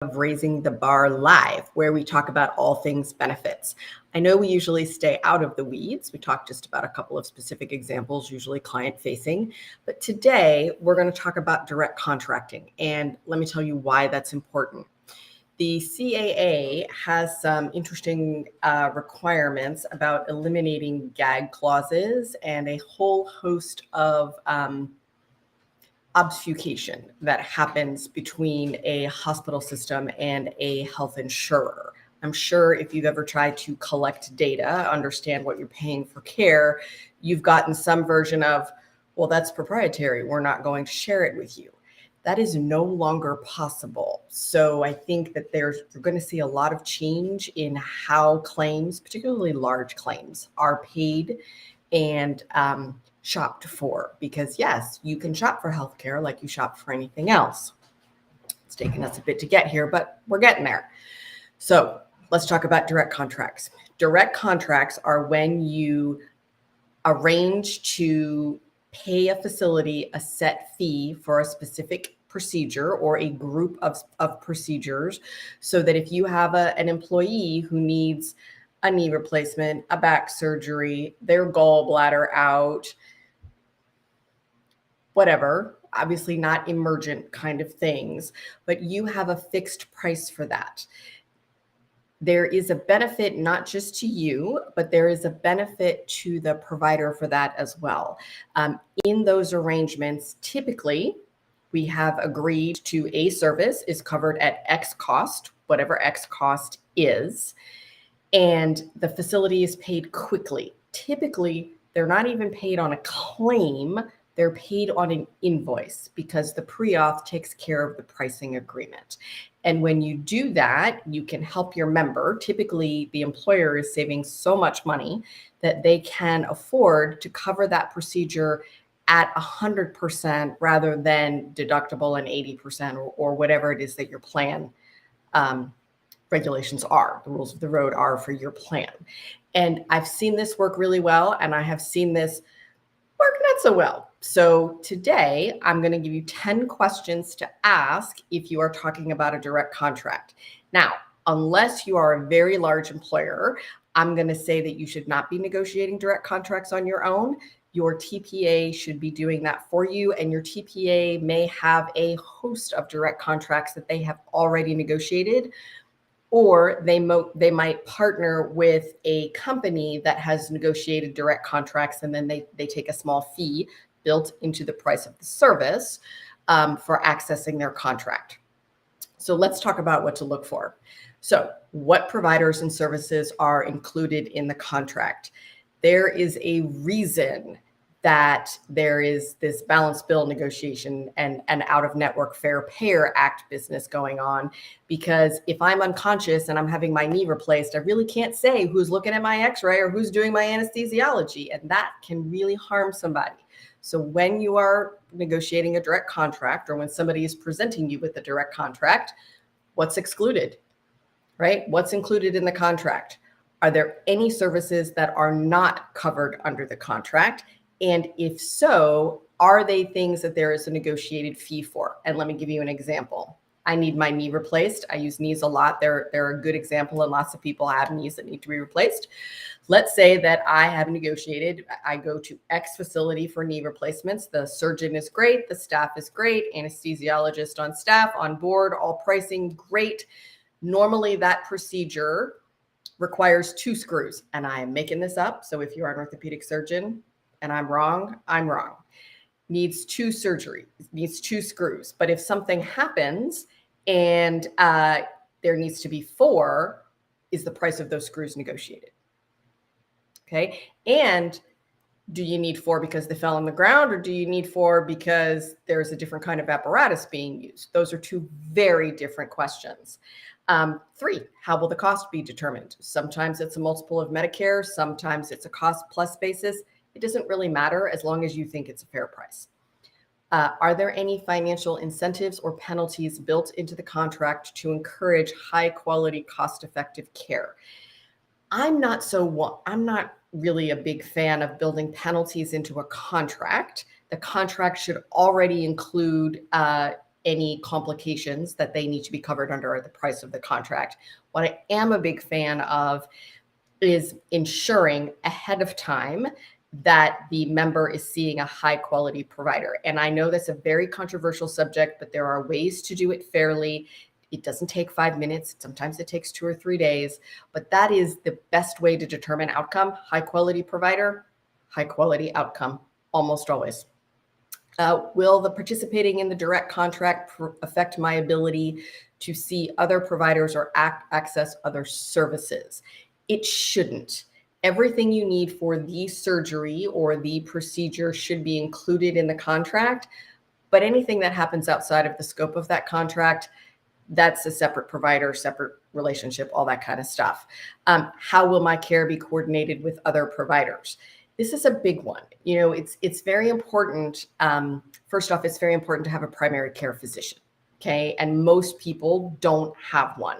of Raising the Bar Live, where we talk about all things benefits. I know we usually stay out of the weeds. We talk just about a couple of specific examples, usually client facing. But today we're going to talk about direct contracting. And let me tell you why that's important. The CAA has some interesting requirements about eliminating gag clauses and a whole host of obfuscation that happens between a hospital system and a health insurer. I'm sure if you've ever tried to collect data, understand what you're paying for care, you've gotten some version of, well, that's proprietary. We're not going to share it with you. That is no longer possible. So I think that you're going to see a lot of change in how claims, particularly large claims, are paid and shopped for. Because yes, you can shop for healthcare like you shop for anything else. It's taken us a bit to get here, but we're getting there. So let's talk about direct contracts. Direct contracts are when you arrange to pay a facility a set fee for a specific procedure or a group of procedures, so that if you have an employee who needs a knee replacement, a back surgery, their gallbladder out, whatever, obviously not emergent kind of things, but you have a fixed price for that. There is a benefit not just to you, but there is a benefit to the provider for that as well. In those arrangements, typically, we have agreed to a service is covered at X cost, whatever X cost is, and the facility is paid quickly. Typically, they're not even paid on a claim, they're paid on an invoice because the pre-auth takes care of the pricing agreement. And when you do that, you can help your member. Typically, the employer is saving so much money that they can afford to cover that procedure at 100% rather than deductible and 80% or whatever it is that your plan regulations are, the rules of the road are for your plan. And I've seen this work really well, and I have seen this work not so well. So today I'm going to give you 10 questions to ask if you are talking about a direct contract. Now, unless you are a very large employer, I'm going to say that you should not be negotiating direct contracts on your own. Your TPA should be doing that for you, and your TPA may have a host of direct contracts that they have already negotiated, or they might partner with a company that has negotiated direct contracts, and then they take a small fee built into the price of the service for accessing their contract. So let's talk about what to look for. So what providers and services are included in the contract? There is a reason that there is this balance bill negotiation and out-of-network Fair Payer Act business going on, because if I'm unconscious and I'm having my knee replaced, I really can't say who's looking at my x-ray or who's doing my anesthesiology, and that can really harm somebody. So when you are negotiating a direct contract, or when somebody is presenting you with a direct contract, what's excluded, right? What's included in the contract? Are there any services that are not covered under the contract? And if so, are they things that there is a negotiated fee for? And let me give you an example. I need my knee replaced. I use knees a lot. They're a good example, and lots of people have knees that need to be replaced. Let's say that I have negotiated, I go to X facility for knee replacements. The surgeon is great, the staff is great, anesthesiologist on staff, on board, all pricing great. Normally that procedure requires 2 screws, and I am making this up. So if you're an orthopedic surgeon and I'm wrong, I'm wrong. Needs 2 surgeries, needs 2 screws. But if something happens and there needs to be 4, is the price of those screws negotiated? Okay. And do you need 4 because they fell on the ground, or do you need 4 because there's a different kind of apparatus being used? Those are 2 very different questions. 3, how will the cost be determined? Sometimes it's a multiple of Medicare. Sometimes it's a cost plus basis. It doesn't really matter as long as you think it's a fair price. Are there any financial incentives or penalties built into the contract to encourage high quality, cost-effective care? I'm not really a big fan of building penalties into a contract. The contract should already include any complications that they need to be covered under the price of the contract. What I am a big fan of is ensuring ahead of time that the member is seeing a high quality provider. And I know that's a very controversial subject, but there are ways to do it fairly. It doesn't take 5 minutes. Sometimes it takes 2 or 3 days, but that is the best way to determine outcome. High quality provider, high quality outcome, almost always. Will the participating in the direct contract affect my ability to see other providers or access other services? It shouldn't. Everything you need for the surgery or the procedure should be included in the contract, but anything that happens outside of the scope of that contract, that's a separate provider, separate relationship, all that kind of stuff. How will my care be coordinated with other providers? This is a big one. It's very important. First off, it's very important to have a primary care physician. Okay. And most people don't have one.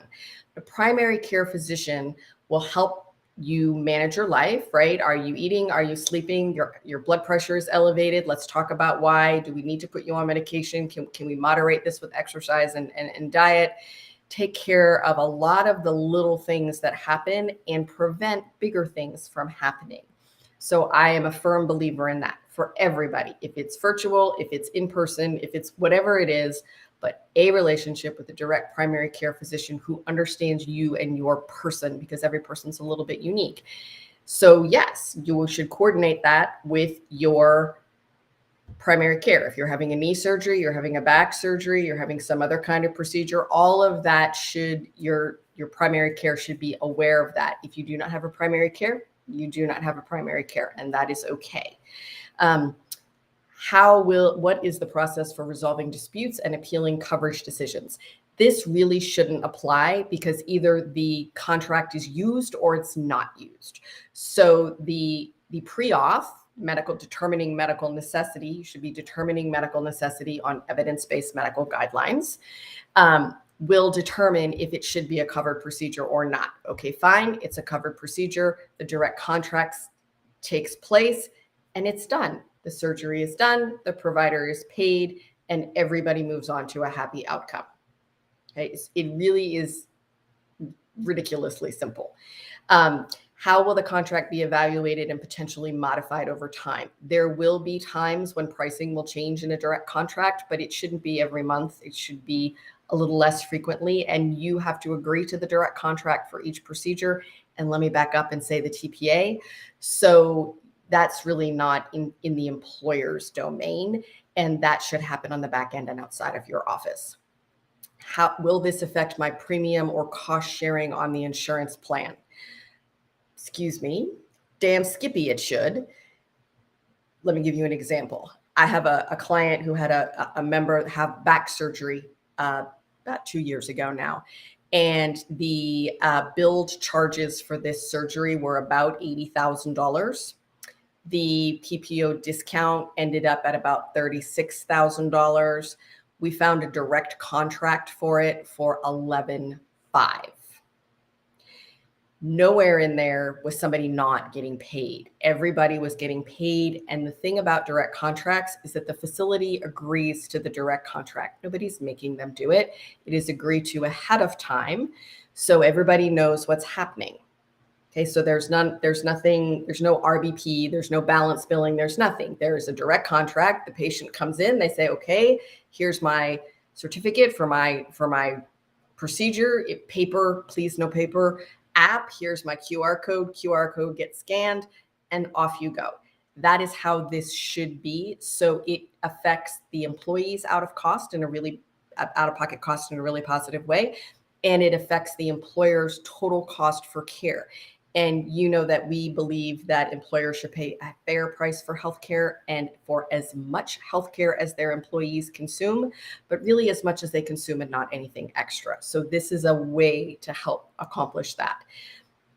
The primary care physician will help you manage your life, right? Are you eating? Are you sleeping? Your blood pressure is elevated. Let's talk about why. Do we need to put you on medication? Can we moderate this with exercise and diet? Take care of a lot of the little things that happen and prevent bigger things from happening. So I am a firm believer in that for everybody. If it's virtual, if it's in person, if it's whatever it is, but a relationship with a direct primary care physician who understands you and your person, because every person's a little bit unique. So yes, you should coordinate that with your primary care. If you're having a knee surgery, you're having a back surgery, you're having some other kind of procedure, all of that your primary care should be aware of that. If you do not have a primary care, you do not have a primary care, and that is okay. What is the process for resolving disputes and appealing coverage decisions? This really shouldn't apply because either the contract is used or it's not used. So the pre-auth, determining medical necessity, you should be determining medical necessity on evidence-based medical guidelines, will determine if it should be a covered procedure or not. Okay, fine, it's a covered procedure. The direct contract takes place and it's done. The surgery is done, the provider is paid, and everybody moves on to a happy outcome. Okay, it really is ridiculously simple. How will the contract be evaluated and potentially modified over time? There will be times when pricing will change in a direct contract, but it shouldn't be every month. It should be a little less frequently, and you have to agree to the direct contract for each procedure. And let me back up and say the TPA. So that's really not in the employer's domain, and that should happen on the back end and outside of your office. How will this affect my premium or cost sharing on the insurance plan? Excuse me, damn skippy, it should. Let me give you an example. I have a client who had a member have back surgery about 2 years ago now. And the billed charges for this surgery were about $80,000. The PPO discount ended up at about $36,000. We found a direct contract for it for $11,500. Nowhere in there was somebody not getting paid. Everybody was getting paid. And the thing about direct contracts is that the facility agrees to the direct contract. Nobody's making them do it. It is agreed to ahead of time. So everybody knows what's happening. Okay, so there's no RBP, there's no balance billing, there's nothing. There's a direct contract. The patient comes in, they say, okay, here's my certificate for my procedure. Paper, please, no paper. App, here's my QR code gets scanned, and off you go. That is how this should be. So it affects the employees out of pocket cost in a really positive way. And it affects the employer's total cost for care. And you know that we believe that employers should pay a fair price for healthcare and for as much healthcare as their employees consume, but really as much as they consume and not anything extra. So this is a way to help accomplish that.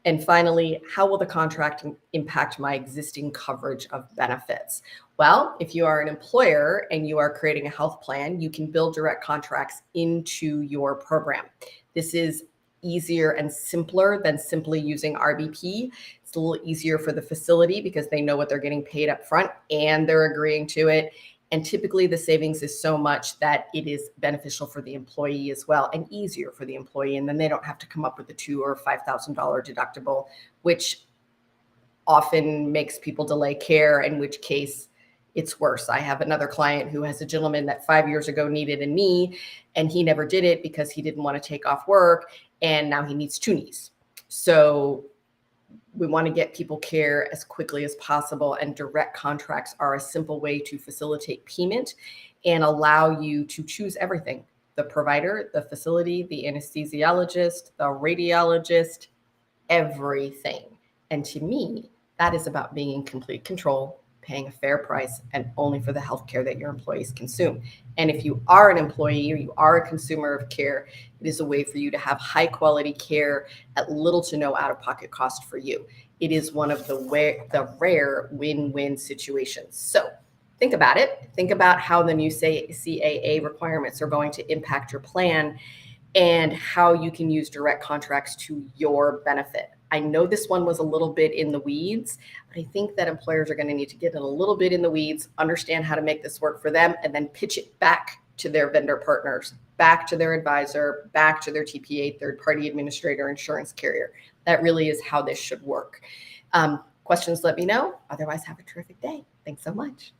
And finally, how will the contract impact my existing coverage of benefits? Well, if you are an employer and you are creating a health plan, you can build direct contracts into your program. This is easier and simpler than simply using RBP. It's a little easier for the facility because they know what they're getting paid up front and they're agreeing to it. And typically the savings is so much that it is beneficial for the employee as well and easier for the employee. And then they don't have to come up with a $2,000 or $5,000 deductible, which often makes people delay care, in which case it's worse. I have another client who has a gentleman that 5 years ago needed a knee, and he never did it because he didn't want to take off work. And now he needs 2 knees. So we want to get people care as quickly as possible. And direct contracts are a simple way to facilitate payment and allow you to choose everything: the provider, the facility, the anesthesiologist, the radiologist, everything. And to me, that is about being in complete control, paying a fair price, and only for the healthcare that your employees consume. And if you are an employee or you are a consumer of care, it is a way for you to have high quality care at little to no out-of-pocket cost for you. It is one of the rare win-win situations. So think about it. Think about how the new CAA requirements are going to impact your plan and how you can use direct contracts to your benefit. I know this one was a little bit in the weeds, but I think that employers are going to need to get in a little bit in the weeds, understand how to make this work for them, and then pitch it back to their vendor partners, back to their advisor, back to their TPA, third-party administrator, insurance carrier. That really is how this should work. Questions, let me know. Otherwise, have a terrific day. Thanks so much.